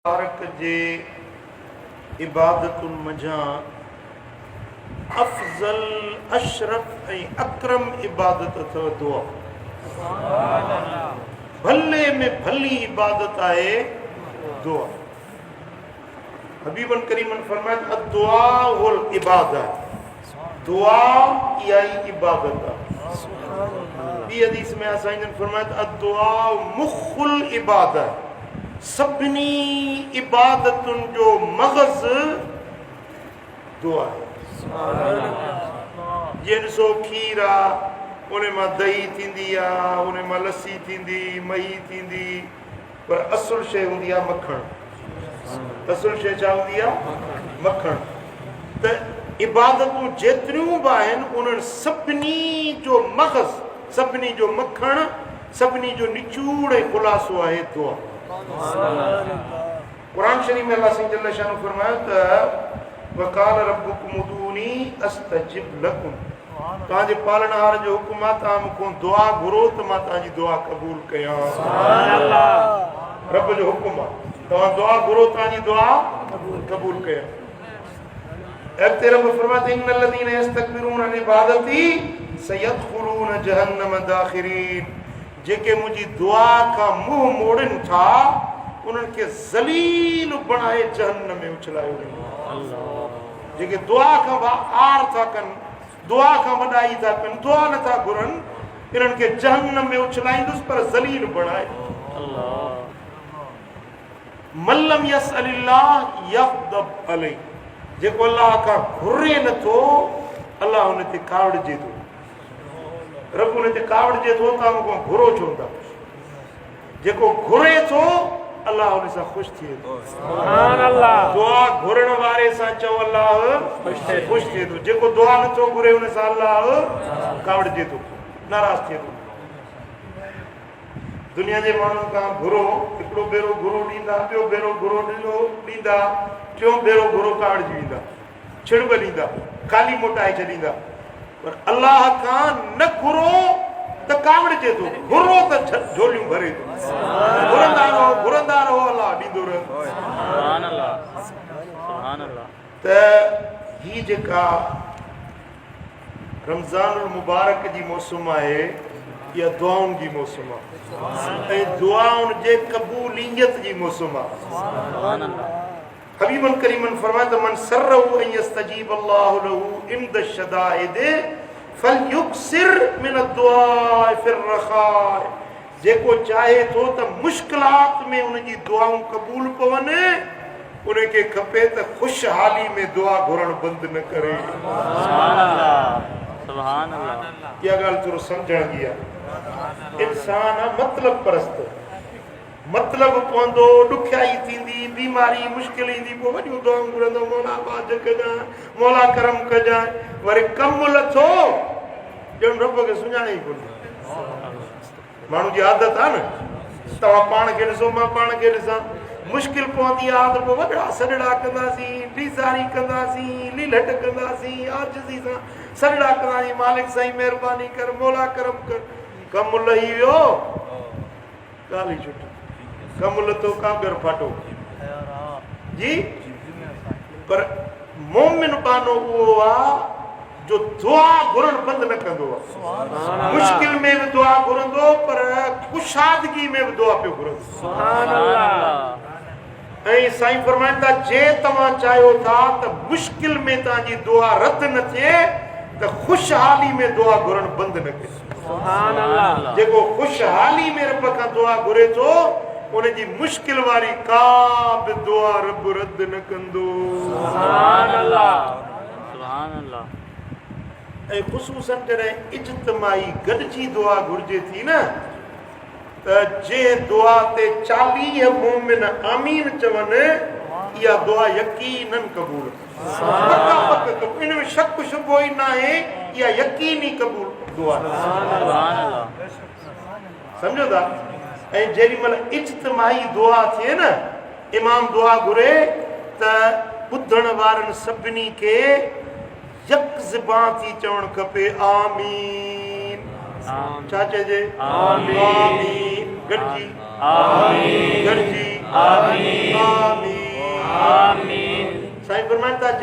मुबारक जे इबादतुन मझां अफज़ल अशरफ ऐं अकरम इबादत अथव दुआ। भले में भली इबादत आहे दुआ। हबीबन करीमन फरमाया अद्दुआ वल इबादत, दुआ इहा ई इबादत आहे। ॿी हदीस में असां फरमाया अद्दुआ मुख़ुल इबादत, सभिनी इबादतुनि जो मग़ज़ दुआ आहे। जीअं ॾिसो खीर आहे, उन मां दही थींदी आहे, उन मां लस्सी थींदी, मही थींदी, पर असुल शइ हूंदी आहे मखण। असुल शइ छा हूंदी आहे? मखण। त इबादतूं जेतिरियूं बि आहिनि उन्हनि सभिनी जो मग़ज़, सभिनी जो मखण, सभिनी जो निचूड़ ऐं ख़ुलासो आहे दुआ। कुरान शरीफ में अल्लाह जल्ल शानु फरमायो त वक़ाल रब्बुकुम उदूनी अस्तजिब लकुम, तव्हांजे पालनहार जो हुकुम आहे तव्हां मूंखां दुआ घुरो त मां तव्हांजी दुआ क़बूल कयां। रब जो हुकुम आहे, तव्हां दुआ घुरो तव्हांजी दुआ क़बूल कयां। अॻिते रब फरमायो इन्नल लज़ीना यस्तकबिरून अन इबादती सयदखुलून जहन्नम दाखिरीन, जेके मुंहिंजी दुआ खां मुंहुं मोड़नि था उन्हनि खे ज़लील बणाए जहन्नम में उछलायो वेंदो। जेके दुआ खां आर था कनि, दुआ खां वॾाई था कनि, दुआ नथा घुरनि, इन्हनि खे जहन्नम में उछलाईंदुसि पर ज़लील बणाए। मल्लम यसअलिल्लाह यग़्दब अलैहि, जेको अल्लाह खां घुरे नथो अल्लाह हुन ते कावड़िजे थो। रब हुन ते कावड़िजे थो, तव्हां मूंखां घुरो छो था? जेको घुरे थो अल्लाह हुन सां ख़ुशि थिए थो। दुआ घुरण वारे सां चओ अल्लाह ख़ुशि थिए थो। जेको दुआ नथो घुरे हुन सां अल्लाह कावड़िजे थो, नाराज़ थिए थो। दुनिया जे माण्हुनि खां घुरो, हिकिड़ो भेरो घुरो ॾींदा, ॿियो भेरो घुरो ॾींदा, टियों भेरो घुरो कावड़िजी वेंदा, छिड़ब ॾींदा, ख़ाली मोटाए छॾींदा। पर अल्लाह खां न घुरो त कावड़िजे थो, घुरो त झोलियूं भरे थो। घुरंदा रहो अल्लाह ॾींदो रहंदो। त ही जेका रमज़ानुल मुबारक जी मौसम आहे, इहा दुआउनि जी मौसम आहे ऐं दुआउनि जे क़बूलियत जी मौसम आहे। हबीबन करीमन फरमाया त मन सर्रहु अन यस्तजीब अल्लाहु लहू इंद शदाइद फलयुक्सिर मिन अद्दुआ फिर रख़ा, जेको चाहे थो त मुश्किलात में उनजी दुआऊं क़बूल पवनि, उनखे खपे त ख़ुशहाली में दुआ घुरण बंदि न करे। इहा ॻाल्हि थोरो सम्झण जी आहे। इंसान आहे मतिलब परस्त, मतिलब पवंदो, ॾुखियाई थींदी, बीमारी मुश्किल ईंदी, पोइ वॾियूं दुआऊं घुरंदो, मौला बाज कजांइ, मौला करम कजांइ। वरी कमु लथो ॼण रब खे सुञाणे ई कोन्हे। माण्हू जी आदत आहे न, तव्हां पाण खे ॾिसो, मां पाण खे ॾिसां, मुश्किल पवंदी आहे त पोइ वॾा सॾड़ा कंदासीं, टीसारी कंदासीं, लीलट कंदासीं, आजिज़ी सां सॾड़ा कंदासीं, मालिक साईं महिरबानी कर, मौला करम कर। कमु लही वियो, ॻाल्हि ई छुटी। कमु लथो, कागर फाटो जी। पर मोमिन बानो उहो आहे जो दुआ घुरण बंदि न कंदो आहे। मुश्किल में बि दुआ घुरंदो, पर कुशादगी में बि दुआ पियो घुरंदो। ऐं साईं फरमाइनि था जे तव्हां चाहियो था त मुश्किल में तव्हांजी दुआ रद्द न थिए त ख़ुशहाली में दुआ घुरण बंदि न कयो। जेको ख़ुशहाली में रब खां दुआ घुरे थो उनजी मुश्किल वारी का बि दुआ रब रद्द न कंदो। ऐं ख़ुसूसन जॾहिं इज्तमाही गॾिजी दुआ घुरिजे थी न, त जे दुआ ते 40 मोमिन आमीन चवनि, इहा दुआ यकीनन क़बूल, इन में शक शुबो ई न आहे, इहा यकीनी क़बूल दुआ। सम्झो था? ऐं जेॾी महिल इज्तमाही दुआ थिए न, इमाम दुआ घुरे त ॿुधण वारनि सभिनी खे यक ज़बान थी चवणु खपे आमीन। छा चइजे? आमीन। गॾिजी, आमीन। गॾिजी, आमीन।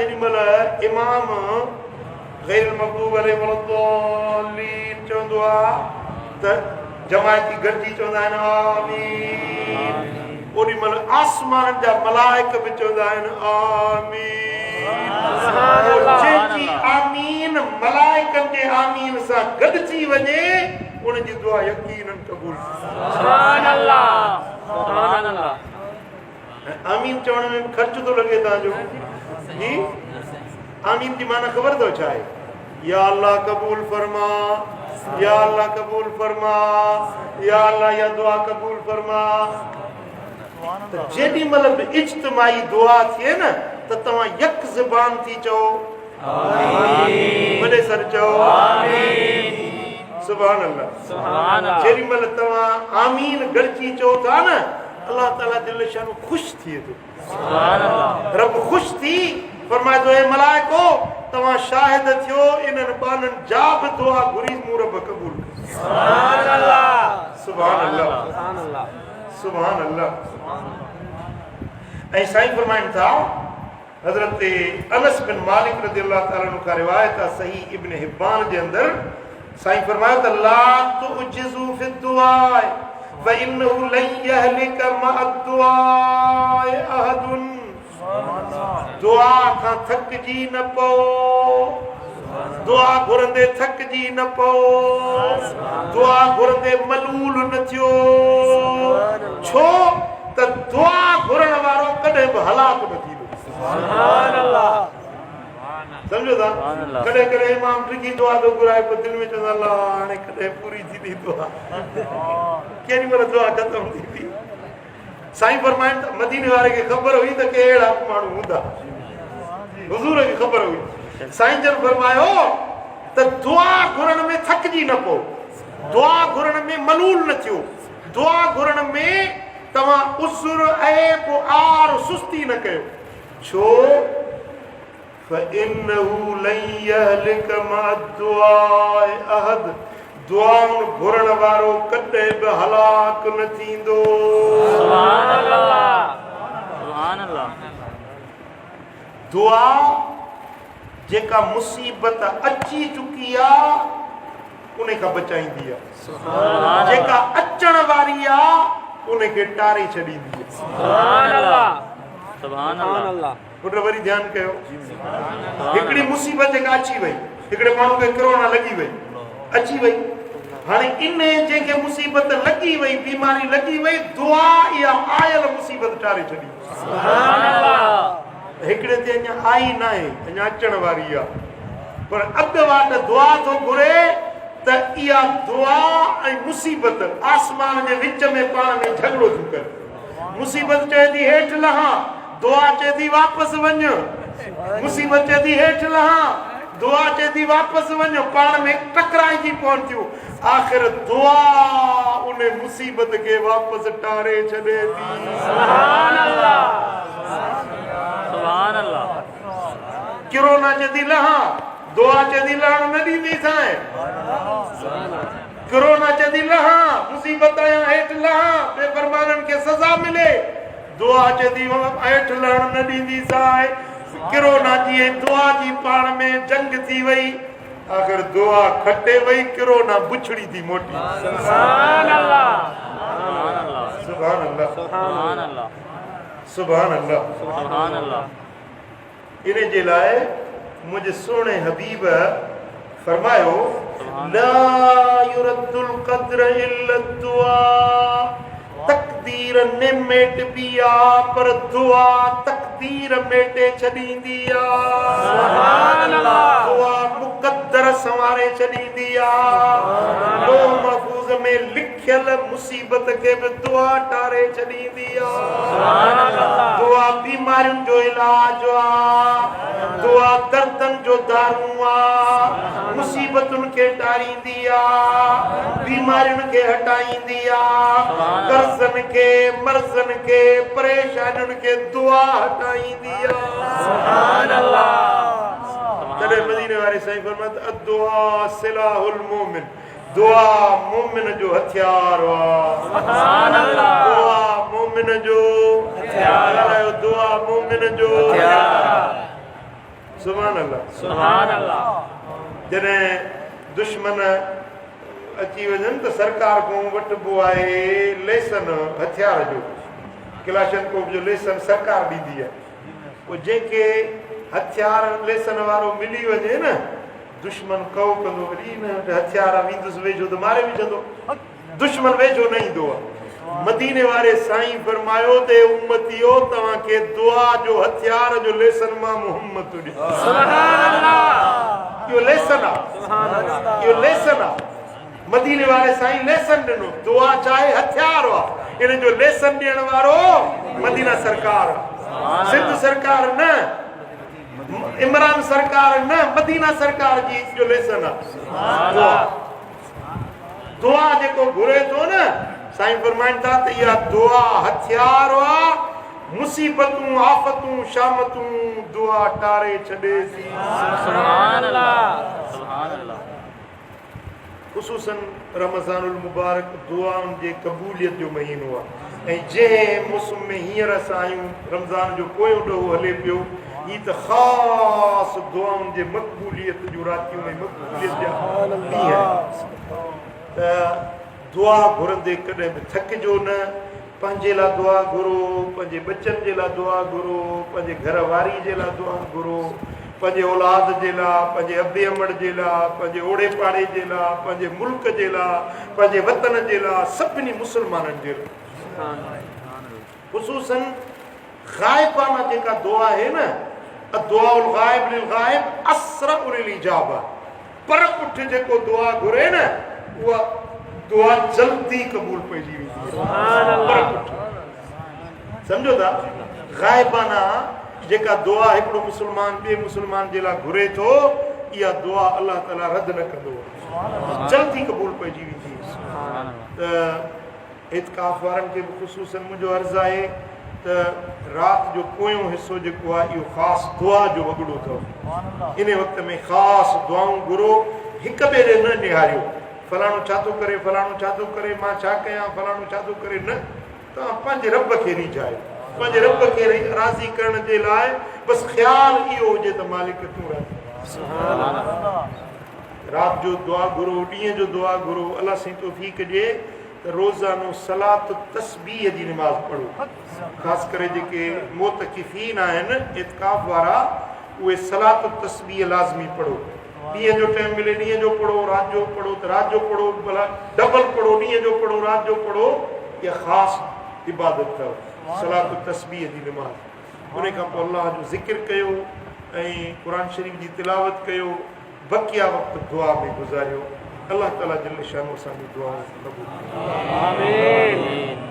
जेॾीमहिल इमाम गैर मग़लूब अलैहिम वलद्दालीन चवंदो आहे त जमायती गॾिजी चवंदा आहिनि आमीन। ओॾीमहिल आसमान जा मलाइक बि चवंदा आहिनि आमीन। जंहिंजी आमीन मलाइकनि जे आमीन सां गॾिजी वञे उनजी दुआ यकीनन क़बूल। सुभान अल्लाह सुभान अल्लाह। आमीन चवण में ख़र्च थो लॻे तव्हांजो जी। आमीन जी माना ख़बर अथव छा आहे? या अल्लाह क़बूल फरमा, या अल्लाह क़बूल फरमा, या अल्लाह या दुआ क़बूल फरमा। जेॾी महिल बि इज्तिमाई दुआ थिए न त तव्हां यक ज़बान थी चओ आमीन, वॾे सर चओ आमीन। सुभान अल्लाह सुभान अल्लाह। जेॾी महिल तव्हां आमीन गॾिजी चओ था न अल्लाह ताला दिल शानो ख़ुशि थिए थो। सुभान अल्लाह। रब ख़ुशि थी फरमाए थो ए मलाइको तव्हां शाहिद थियो इन्हनि बाननि जा बि दुआ घुरी मूं रब क़बूल। सुभान अल्लाह सुभान अल्लाह सुभान अल्लाह सुभान अल्लाह। ऐं साईं फरमाइनि था हज़रत अनस बिन मालिक रज़ियल्लाहु ताला अन्हु का रिवायत आहे सही इब्न हिब्बान जे अंदर। साईं फरमायो त ला तुअजिज़ू फि दुआ व इन्नहु लन यहलिक मअ दुआ अहदुन। दुआ खां थकिजी न पओ, दुआ घुरंदे थकिजी न पओ, दुआ घुरंदे मलूल न थियो। छो त दुआ घुरण वारो कॾहिं बि हलाक न थींदो। सुभान अल्लाह समझो था। कॾहिं कॾहिं इमाम डिघी दुआ थो घुराए पोइ दिलि में चवंदा अल्लाह हाणे कॾहिं पूरी थींदी दुआ, केॾी महिल दुआ ख़तम थींदी। साईं फरमाइनि त मदीने वारे खे ख़बर हुई त के अहिड़ा माण्हू हूंदा, हुज़ूर खे ख़बर हुई। साईं जन फरमायो त दुआ घुरण में थकिजी न पओ, दुआ घुरण में मलूल न थियो, दुआ घुरण में तव्हां उसुर ऐब आर सुस्ती न कयो। छो फइन्नहु लन यहलिक मअ दुआ अहद। दुआ घुरण वारो कॾहिं बि हलाक न थींदो। सुभान अल्लाह सुभान अल्लाह। दुआ जेका मुसीबत अची चुकी आहे उन खां बचाईंदी आहे, जेका अचण वारी आहे उनखे टारे छॾींदी आहे। सुभान अल्लाह सुभान अल्लाह। पुट वरी ध्यानु कयो, हिकिड़ी मुसीबत जेका अची वई, हिकिड़े माण्हू खे कोरोना लॻी वई, अची वई, हाणे इन जंहिंखे मुसीबत लॻी वई, बीमारी लॻी वई, दुआ इहा आयल मुसीबत टारे छॾी। सुभान अल्लाह। हिकिड़े ते अञा आई न आहे, अञा अचण वारी आहे, पर अॻु वाट दुआ थो घुरे त इहा दुआ ऐं मुसीबत आसमान जे विच में पाण में झगड़ो थी करे। मुसीबत चए थी हेठि लहां, दुआ चए थी वापसि वञ। मुसीबत चए थी हेठि लहां, दुआ चए थी वापसि वञ, पाण में टकराइजी पवनि थियूं। आख़िर दुआ उन मुसीबत खे वापसि टारे छॾे थी। सुभान अल्लाह सुभान अल्लाह। कोरोना चए थी लहां, दुआ चए थी लहण न ॾींदी साईं। कोरोना चए थी लहां, मुसीबत आया हेठि लहां, बेफ़रमाननि खे सज़ा मिले, दुआ चए थी हेठि लहण न ॾींदी साईं। कोरोना जी ऐं दुआ जी पाण में जंग थी वई, आख़िर दुआ खटे वई, कोरोना बुछड़ी थी मोटी। सुभान अल्लाह सुभान अल्लाह सुभान अल्लाह सुभान अल्लाह सुभान अल्लाह। इन जे लाइ मुंहिंजे सुहिणे हबीब फरमायो ला युरद्दुल क़द्र इल्ला दुआ। तकदीर ने मेट पिया पर दुआ तकदीर मेटे छॾींदी आहे। सुभान अल्लाह। दुआ मुक़द्दर संवारे छॾींदी आहे। लोह महफूज़ में लिखियल मुसीबत खे बि दुआ टारे छॾींदी आहे। सुभान अल्लाह। दुआ बीमारियुनि जो इलाज आहे, दुआ दर्दनि जो दारू आहे, मुसीबतुनि खे टारींदी आहे, बीमारियुनि खे हटाईंदी आहे, कर्ज़नि खे मर्ज़नि खे परेशानियुनि खे दुआ हटाईंदी आहे। सुभान अल्लाह। तॾहिं मदीने वारे साईं फरमाया दुआ सिलाहुल मोमिन। दुआ मोमिन जो हथियार आहे। सुभान अल्लाह। दुआ मोमिन जो हथियार आहे। दुआ मोमिन जो हथियार। सुभान अल्लाह। सुभान अल्लाह। जॾहिं दुश्मन अची वञनि त सरकार खां वठिबो आहे लेसन हथियार जो, क्लाशनकोफ जो लेसन सरकार ॾींदी आहे। पोइ जंहिंखे हथियार लेसन वारो मिली वञे न, दुश्मन कहो कंदो वरी न हथियार वेंदुसि वेझो त मारे विझंदो, दुश्मन वेझो न ईंदो आहे। मदीने वारे साईं फरमायो ते उम्मतियो तव्हांखे दुआ जो हथियार जो लेसन मां मोहम्मद ॾिनो। सुभान अल्लाह। इहो लेसन आहे, सुभान अल्लाह। इहो लेसन आहे। मदीने वारे साईं लेसन ॾिनो, दुआ चाहे हथियार आहे, इन जो लेसन ॾियण वारो मदीना सरकार आहे। सिंध सरकार न, इमरान सरकार न, मदीना सरकार जी जो लेसन आहे। दुआ जेको घुरे थो न, साईं फरमाइनि था त इहा दुआ हथियार आहे, मुसीबतूं आफ़तूं शामतूं दुआ टारे छॾे थी। सुभान अल्लाह। सुभान अल्लाह। ख़ुसूसन रमज़ानुल मुबारक दुआउनि जे क़बूलियत जो महीनो आहे, ऐं जंहिं मौसम में हींअर असां आहियूं, रमज़ान जो पोयों ॾोहो हले पियो, ही त ख़ासि दुआउनि जे मक़बूलियत जूं रातियूं ऐं मक़बूलियत जा ॾींहं। त दुआ घुरंदे कॾहिं बि थकिजो न। पंहिंजे लाइ दुआ घुरो, पंहिंजे बचनि जे लाइ दुआ घुरो, पंहिंजे घर वारी जे लाइ दुआ घुरो, पंहिंजे औलाद जे लाइ, पंहिंजे अबे अमड़ जे लाइ, पंहिंजे ओड़े पाड़े जे लाइ, पंहिंजे मुल्क जे लाइ, पंहिंजे वतन जे लाइ, सभिनी मुस्लमाननि जे लाइ। ख़ुसूसन ग़ाइबाना जेका दुआ आहे न, दुआउल ग़ाइब लिल ग़ाइब असरउ लिल इजाबा, पर पुठ जेको दुआ घुरे न, उहा दुआ जल्दी क़बूल पइजी वेंदी आहे। सम्झो था, ग़ाइबाना जेका दुआ हिकिड़ो मुस्लमान ॿिए मुस्लमान जे लाइ घुरे थो, इहा दुआ अलाह ताला रद न कंदो, जल्दी क़बूल पइजी वेंदी। त इत्काफ़ वारनि खे बि ख़ुसूसन मुंहिंजो अर्ज़ु आहे त राति जो पोयों हिसो जेको आहे इहो ख़ासि दुआ जो वॻड़ो अथव। इन वक़्त में ख़ासि दुआऊं घुरो, हिक ॿिए ॾे न निहारियो, फलाणो छा थो करे, फलाणो छा थो करे, मां छा कयां, फलाणो छा थो करे, न। तव्हां पंहिंजे रब खे रिझायो, पंहिंजे रब खे राज़ी करण जे लाइ बसि ख़्यालु इहो हुजे त मालिक तूं राज़ी। राति जो दुआ घुरो, ॾींहं जो दुआ घुरो। अलाह साईं तौफ़ीक़ ॾिए त रोज़ानो सलात तस्बीह जी निमाज़ पढ़ो। ख़ासि करे जेके मोतकिफ़ीन आहिनि इत्काफ़ वारा, उहे सलात तस्बीह लाज़मी पढ़ो। ॾींहं जो टाइम मिले ॾींहं जो पढ़ो, राति जो पढ़ो त राति जो पढ़ो, भला डबल पढ़ो, ॾींहं जो पढ़ो, राति जो पढ़ो। इहा ख़ासि इबादत अथव सलात तस्बीह जी निमाज़। उन खां पोइ अलाह जो ज़िक्र कयो ऐं क़ुर शरीफ़ जी तिलावत कयो, बक़िया वक़्तु दुआ में गुज़ारियो। अल्लाह ताला जल्ल शानो असांजी दुआ क़बूल करे। आमीन।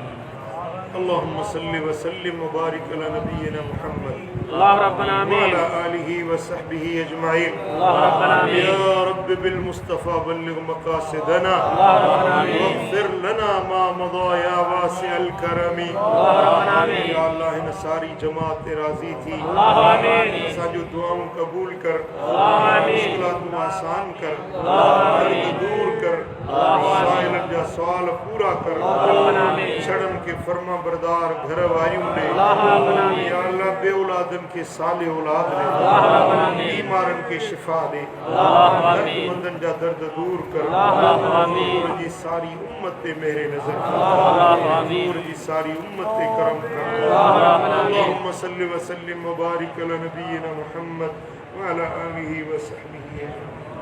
अल्लाहुम्मा सल्लि व सल्लिम व बारिक अला नबियना मुहम्मद अल्लाह रब्बना आमीन व अला आलिहि व सहबिहि अजमाइन। अल्लाह रब्बना आमीन। या रब्बि बिल मुस्तफा बल्लिग मकासिदना अल्लाह रब्बना आमीन। वग़फिर लना मा मदा या वासिअल करमी। अल्लाह रब्बना आमीन। या अल्लाह इन सारी जमात ते राज़ी थी। अल्लाह आमीन। असांजो दुआऊं क़बूल कर, अल्लाह आमीन। मुश्किलातूं आसान कर, अल्लाह आमीन। दर्द दूर कर, साइलनि जा सवाल पूरा कर, छड़नि खे फर्मा बरदार घर वारियूं ॾे। या अल्लाह बे औलादनि खे साले औलाद ॾे, बीमारनि खे शिफ़ा ॾे, दर्दमंदनि जा दर्द दूर कर, हज़ूर जी सारी उम्मत ते मेरे नज़र कर, हज़ूर जी सारी उम्मत ते करम कर। अल्लाहुम्मा सल्लि व सल्लिम व बारिक अला नबियना मुहम्मद व अला आलिहि व सहबिहि अजमईन।